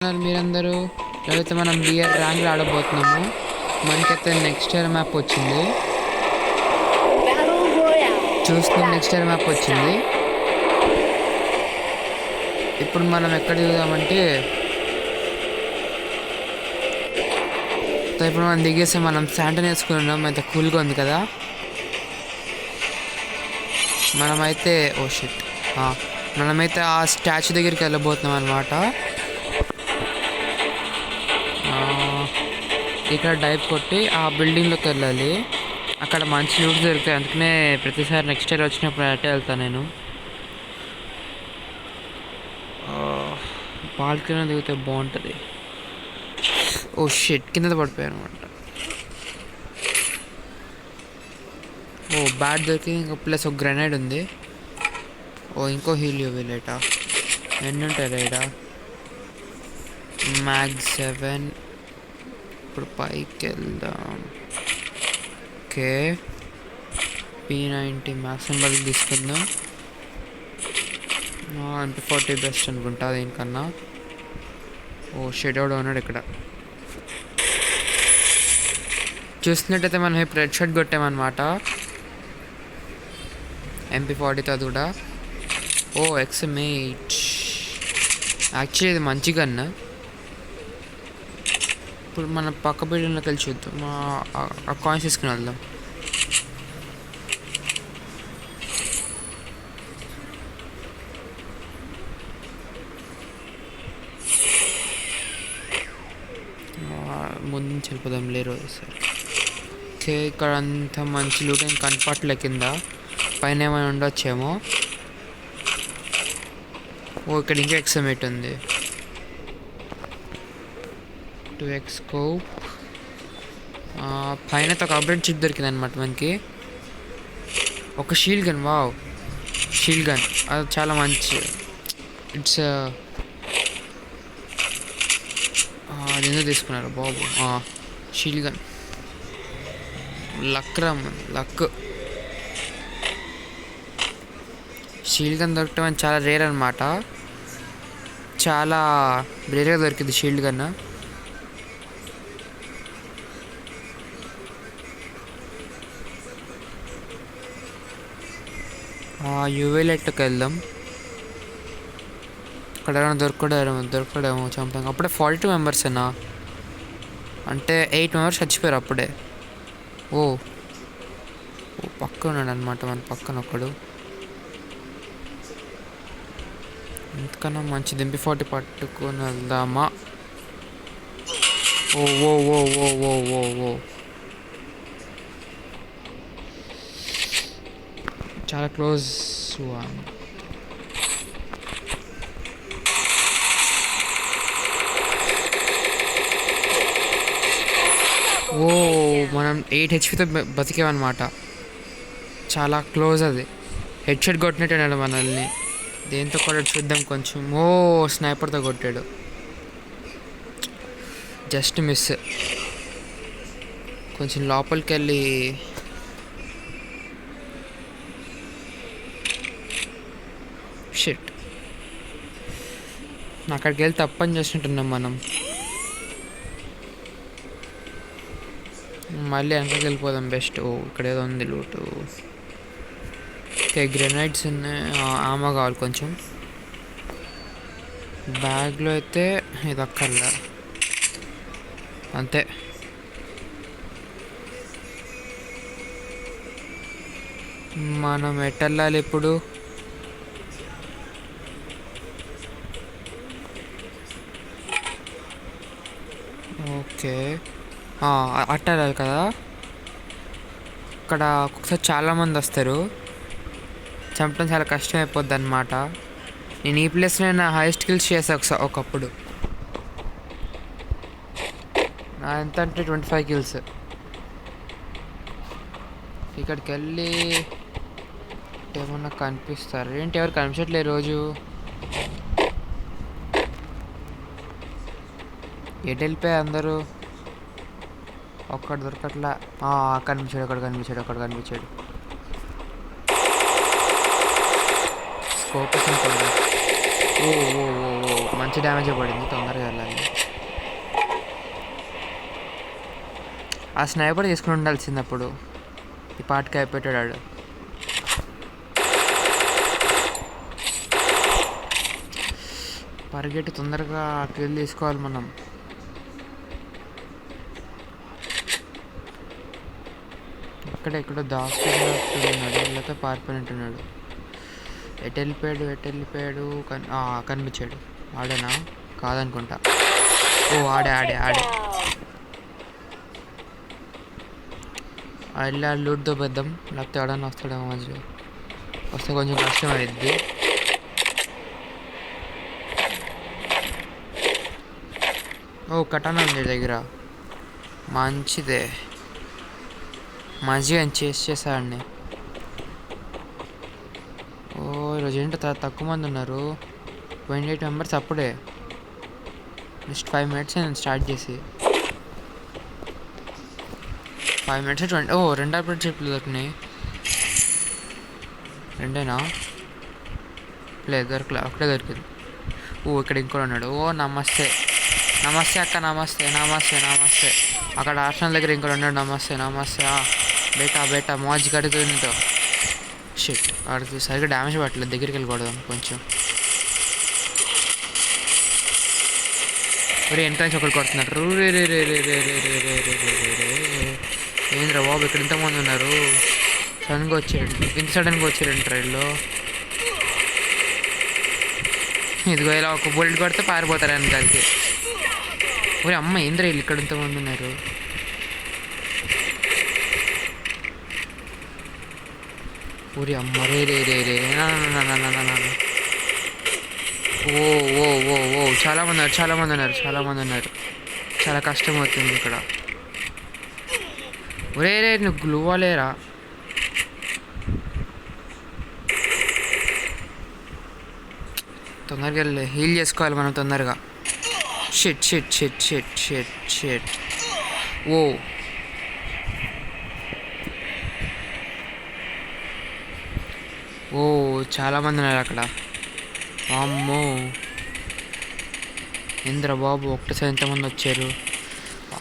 మీరందరూ లేకపోతే మనం బియర్ ర్యాంక్లో ఆడబోతున్నాము. మనకైతే నెక్స్ట్ ఇయర్ మ్యాప్ వచ్చింది. చూస్తున్నాం, నెక్స్ట్ ఇయర్ మ్యాప్ వచ్చింది. ఇప్పుడు మనం ఎక్కడ దిగుదామంటే ఇప్పుడు మనం దిగేస్తే మనం శాంటన్ వేసుకున్నాం. అయితే కూల్గా ఉంది కదా. మనమైతే మనమైతే ఆ స్టాచ్యూ దగ్గరికి వెళ్ళబోతున్నాం అన్నమాట. ఇక్కడ డైవ్ కొట్టి ఆ బిల్డింగ్లోకి వెళ్ళాలి. అక్కడ మంచి లూట్ దొరుకుతాయి. అందుకనే ప్రతిసారి నెక్స్ట్ ఇయర్ వచ్చినప్పుడు అటే వెళ్తాను నేను. బాల్కనీ దిగితే బాగుంటుంది. ఓ షిట్, కింద పడిపోయాను అనమాట. ఓ బ్యాట్ దొరికింది. ఇంకో ప్లస్ ఒక గ్రెనేడ్ ఉంది. ఇంకో హీలియో విలేటా. ఎన్ని ఉంటాయి రైడా? మ్యాగ్ 7. ఇప్పుడు పైకి వెళ్దాం. ఓకే, P90 మ్యాక్స్ సింబల్ తీసుకుందాం. MP40 బెస్ట్ అనుకుంటా దీనికన్నా. షెడోడ్ ఉన్నాడు ఇక్కడ. చూసినట్టయితే మనం ఇప్పుడు రెడ్ షర్ట్ కొట్టామన్నమాట MP40తో. అది కూడా XM8. యాక్చువల్లీ ఇది మంచి గన్. ఇప్పుడు మన పక్క బిల్డింగ్లోకి వెళ్ళి చూద్దాం. ఆ కాయిన్స్ తీసుకుని వెళ్దాం. ముందు నుంచి వెళ్ళిపోదాం లేరు సార్. ఓకే, ఇక్కడ అంతా మంచి లూట్ ఏం కనపట్లే. కింద పైన ఏమైనా ఉండొచ్చేమో. ఇక్కడ ఇంకా XM8 ఉంది. 2x scope. పైన ఒక అప్గ్రేడ్ చిప్ దొరికింది అనమాట మనకి. ఒక shield gun. Wow, shield gun అది చాలా మంచి. ఇట్స్ అదేందో తీసుకున్నారు బాబు. Shield gun luck luck. Shield gun దొరకటం చాలా రేర్ అనమాట. చాలా రేర్గా దొరికింది షీల్డ్ గన్. యూవీ లైట్లోకి వెళ్దాం. ఇక్కడ దొరకడేమో చంపాం. అప్పుడే 42 మెంబర్స్ అన్నా. అంటే 8 మెంబర్స్ చచ్చిపోయారు అప్పుడే. పక్క ఉన్నాడు అనమాట మన పక్కన ఒకడు. ఇంతకన్నా మంచి MP40 పట్టుకొని వెళ్దామా? ఓ చాలా క్లోజ్. మనం 8 HPతో బతికేమన్నమాట. చాలా క్లోజ్. అది హెడ్ షాట్ కొట్టినట్టు మనల్ని. దేంతో కొట్టాడు చూద్దాం. కొంచెం స్నైపర్తో కొట్టాడు. Just miss. కొంచెం లోపలికి వెళ్ళి షిట్, అక్కడికి వెళ్ళి తప్పని చేసినట్టున్నాం మనం. మళ్ళీ వెనకకి వెళ్ళిపోదాం బెస్ట్. ఇక్కడ ఏదో ఉంది లూటు. ఓకే, గ్రెనైడ్స్ ఉన్నాయి. ఆమో కావాలి కొంచెం. బ్యాగ్లో అయితే ఇది అక్కర్లే. అంతే. మనం ఎటు వెళ్ళాలి ఇప్పుడు? ఓకే, అట్టాలి కదా. ఇక్కడ ఒక్కొక్కసారి చాలామంది వస్తారు. చంపడం చాలా కష్టం అయిపోద్ది అనమాట. నేను ఈ ప్లేస్లో నా హైయెస్ట్ కిల్స్ చేసా ఒకప్పుడు. నా ఎంత అంటే 25 కిల్స్. ఇక్కడికి వెళ్ళి ఏమన్నా కనిపిస్తారు ఏంటి? ఎవరు కనిపించట్లే రోజు. ఎటు వెళ్ళిపోయాయి అందరూ? ఒక్కడు దొరకట్లా. కనిపించాడు. స్కోప్ ఓ మంచి డ్యామేజ్ పడింది, తొందరగా వెళ్ళాలి. ఆ స్నైపర్ తీసుకుని ఉండాల్సింది అప్పుడు, ఈ పాటికి అయిపోయాడు. పరిగెట్టి తొందరగా కిల్ తీసుకోవాలి మనం. ఎక్కడెక్కడో దాక్కున్నాడు, లేకపోతే పారిపోయినట్టున్నాడు. ఎటు వెళ్ళిపోయాడు కనిపించాడు. ఆడేనా? కాదనుకుంటా. ఓ ఆడే వెళ్ళి లూట్తో పెద్దాం, లేకపోతే ఆడని వస్తాడేమో మధ్యలో. వస్తే కొంచెం కష్టం అయింది. ఓ కటానా ఉంది దగ్గర, మంచిదే. మంచిగా చేసాడిని. ఓ ఈరోజు ఏంటో తక్కువ మంది ఉన్నారు, 28 మెంబర్స్ అప్పుడే. నెక్స్ట్ 5 minutes నేను స్టార్ట్ చేసి 5 minutes 20. ఓ 2 అప్రెంటిస్‌షిప్లు దొరికినాయి. 2ఏనా? లేదు దొరకలే, ఒకటే దొరికింది. ఓ ఇక్కడ ఇంకోటి ఉన్నాడు. ఓ నమస్తే అక్క, నమస్తే. అక్కడ ఆర్సనల్ దగ్గర ఇంకోటి ఉన్నాడు. నమస్తే. బేటా మోజ్ కడుగుతుందో. షిట్, వాడికి సరిగ్గా డ్యామేజ్ పట్టలేదు. దగ్గరికి వెళ్ళిపోదాం కొంచెం. మరి ఎంత నుంచి ఒకటి కొడుతున్నారు. ఏంద్రా బాబు, ఇక్కడ ఇంతమంది ఉన్నారు. సడన్గా వచ్చారండి ట్రైన్లో. ఇదిగో ఇలా ఒక బుల్లెట్ కొడితే పారిపోతారు వెనకాలకి. ఒరే అమ్మ, ఏంద్రా వీళ్ళు ఇక్కడ ఇంతమంది ఉన్నారు. ఊరి అమ్మ రే. ఓ చాలా మంది ఉన్నారు. చాలా కష్టం అవుతుంది ఇక్కడ. ఒరే నువ్వు గ్లూవాలేరా. తొందరగా వెళ్ళి హీల్ చేసుకోవాలి మనం తొందరగా. షిట్. ఓ చాలా మంది ఉన్నారు అక్కడ. అమ్మో ఇంద్ర బాబు, ఒకటేసారి ఎంతమంది వచ్చారు.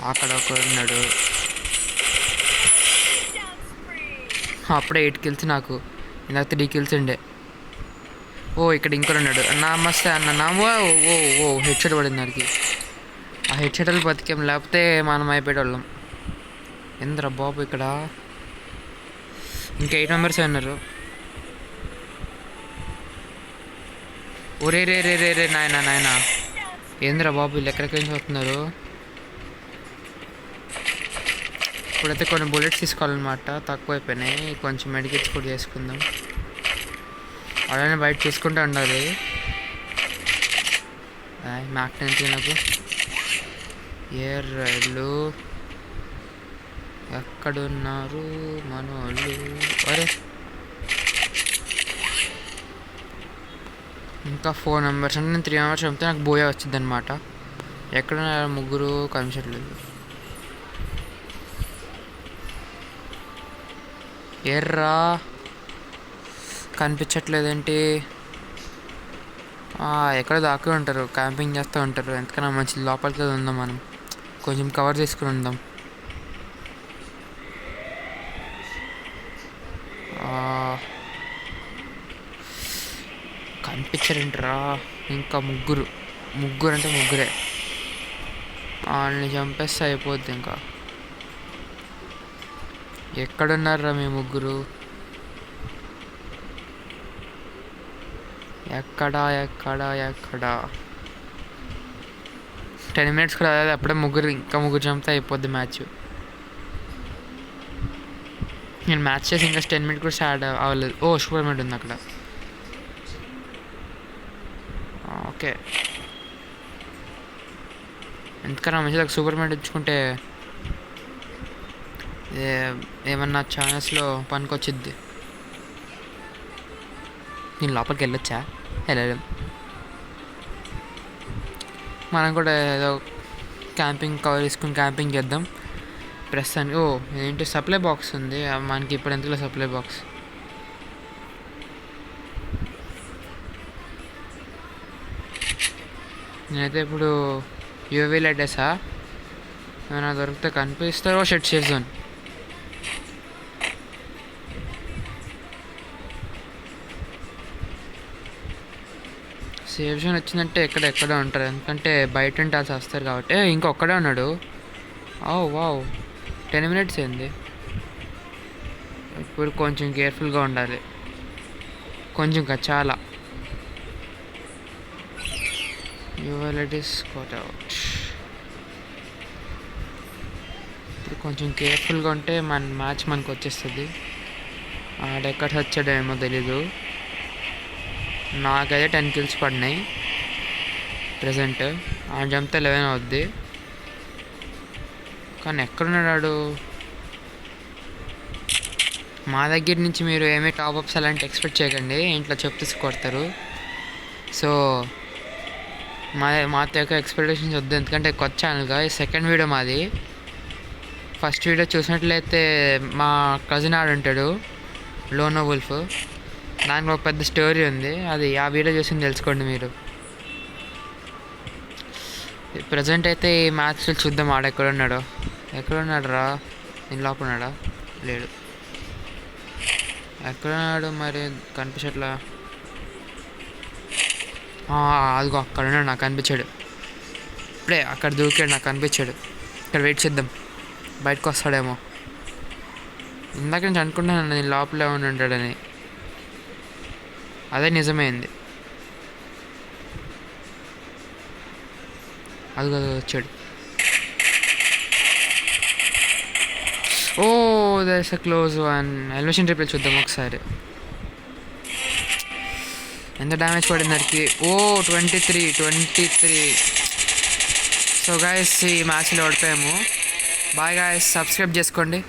అక్కడ ఒకడు ఉన్నాడు. అప్పుడే 8 kills నాకు, ఇందాక 3 kills ఉండే. ఓ ఇక్కడ ఇంకోటి ఉన్నాడు. నమస్తే అన్న. ఓ హెడ్ షాట్ పడింది దానికి. ఆ హెడ్ షాట్లు బతికేం, లేకపోతే మనం అయిపోయేవాళ్ళం. ఏంద్ర బాబు ఇక్కడ ఇంకా 8 members ఉన్నారు. ఒరే రే నాయనా. ఏంద్ర బాబు, వీళ్ళు ఎక్కడికి నుంచి వస్తున్నారు. ఇప్పుడైతే కొన్ని బుల్లెట్స్ తీసుకోవాలన్నమాట, తక్కువైపోయినాయి. కొంచెం మెడికేట్స్ కూడా చేసుకుందాం. అలానే బయట తీసుకుంటూ ఉండాలి. మ్యాక్ నాకు ఎర్రళ్ళు ఎక్కడున్నారు మనోళ్ళు. అరే ఇంకా 4 members అంటే నేను 3 members చంపితే నాకు బోయా వచ్చింది అనమాట. ఎక్కడ ముగ్గురు కనిపించట్లేదు. ఎర్రా కనిపించట్లేదేంటి. ఎక్కడ దాక్కు ఉంటారు, క్యాంపింగ్ చేస్తూ ఉంటారు. ఎంతకన్నా మంచిది లోపలికి ఉందాం, మనం కొంచెం కవర్ చేసుకుని ఉందాం. కనిపించరేంట్రా. ఇంకా ముగ్గురు అంటే ముగ్గురే. వాళ్ళని చంపేస్తే అయిపోద్ది. ఇంకా ఎక్కడున్నారా మీ ముగ్గురు. ఎక్కడా 10 minutes కూడా అదే. అప్పుడే ఇంకా ముగ్గురు చంపితే అయిపోద్ది మ్యాచ్. నేను మ్యాచ్ చేసి ఇంకా 10 minutes కూడా స్టార్ట్ అవ్వలేదు. ఓ సూపర్ మ్యాట్ ఉంది అక్కడ. ఓకే, ఎందుకన్నా మంచిగా సూపర్ మ్యాట్ ఇచ్చుకుంటే ఏమన్నా ఛానల్స్లో పనికొచ్చిద్ది. నేను లోపలికి వెళ్ళొచ్చా? వెళ్ళలేం. మనం కూడా ఏదో క్యాంపింగ్ కవర్ తీసుకుని క్యాంపింగ్ చేద్దాం ప్రస్తుతానికి. ఓ ఏంటి సప్లై బాక్స్ ఉంది మనకి. ఇప్పుడు ఎంతలో సప్లై బాక్స్? నేనైతే ఇప్పుడు యూవీ లైటేసా ఏమైనా దొరికితే కనిపిస్తారో shed safe zone. Safe zone వచ్చిందంటే ఎక్కడెక్కడ ఉంటారు, ఎందుకంటే బయట ఉంటే అది వస్తారు కాబట్టి. ఇంకొక్కడే ఉన్నాడు. ఓ వావ్, 10 minutes అయింది. ఇప్పుడు కొంచెం కేర్ఫుల్గా ఉండాలి, కొంచెం చాలా. యువలిటీస్ కోట్ అవుట్. ఇప్పుడు కొంచెం కేర్ఫుల్గా ఉంటే మన మ్యాచ్ మనకు వచ్చేస్తుంది. ఆడెక్కడ వచ్చాడేమో తెలీదు. నాకైతే 10 kills పడినాయి ప్రజెంట్. ఆ జంపితే 11 అవుద్ది. కానీ ఎక్కడున్నాడు? మా దగ్గర నుంచి మీరు ఏమీ టాప్అప్స్ అలాంటి ఎక్స్పెక్ట్ చేయకండి, ఇంట్లో చెప్తే కొడతారు. సో మా యొక్క ఎక్స్పెక్టేషన్స్ వద్దు, ఎందుకంటే కొత్త ఛానల్గా ఈ సెకండ్ వీడియో మాది. ఫస్ట్ వీడియో చూసినట్లయితే మా కజిన్ ఆడుంటాడు లోనో వుల్ఫ్, దానికి ఒక పెద్ద స్టోరీ ఉంది, అది ఆ వీడియో చూసి తెలుసుకోండి మీరు. ప్రజెంట్ అయితే ఈ మ్యాచ్లో చూద్దాం ఆడెక్కడున్నాడో. ఎక్కడున్నాడు రా? నేను లోపల ఉన్నాడా? లేడు. ఎక్కడున్నాడు మరి? కనిపించట్లా. అదిగో అక్కడ ఉన్నాడు, నాకు కనిపించాడు. ఇప్పుడే అక్కడ దూకాడు, నాకు కనిపించాడు. ఇక్కడ వెయిట్ చేద్దాం, బయటకు వస్తాడేమో. ఇందాక నుంచి అనుకుంటున్నాను నేను లోపలే ఉండి ఉంటాడని, అదే నిజమైంది. అదిగో వచ్చాడు. Oh that's a close one. Elevation reply చూద్దాం ఒకసారి, ఎంత డ్యామేజ్ పడింది దానికి. ఓ 23. సో గాయస్, ఈ మ్యాచ్లో ఓడిపోయాము. బాయ్ గాయస్, సబ్స్క్రైబ్ చేసుకోండి.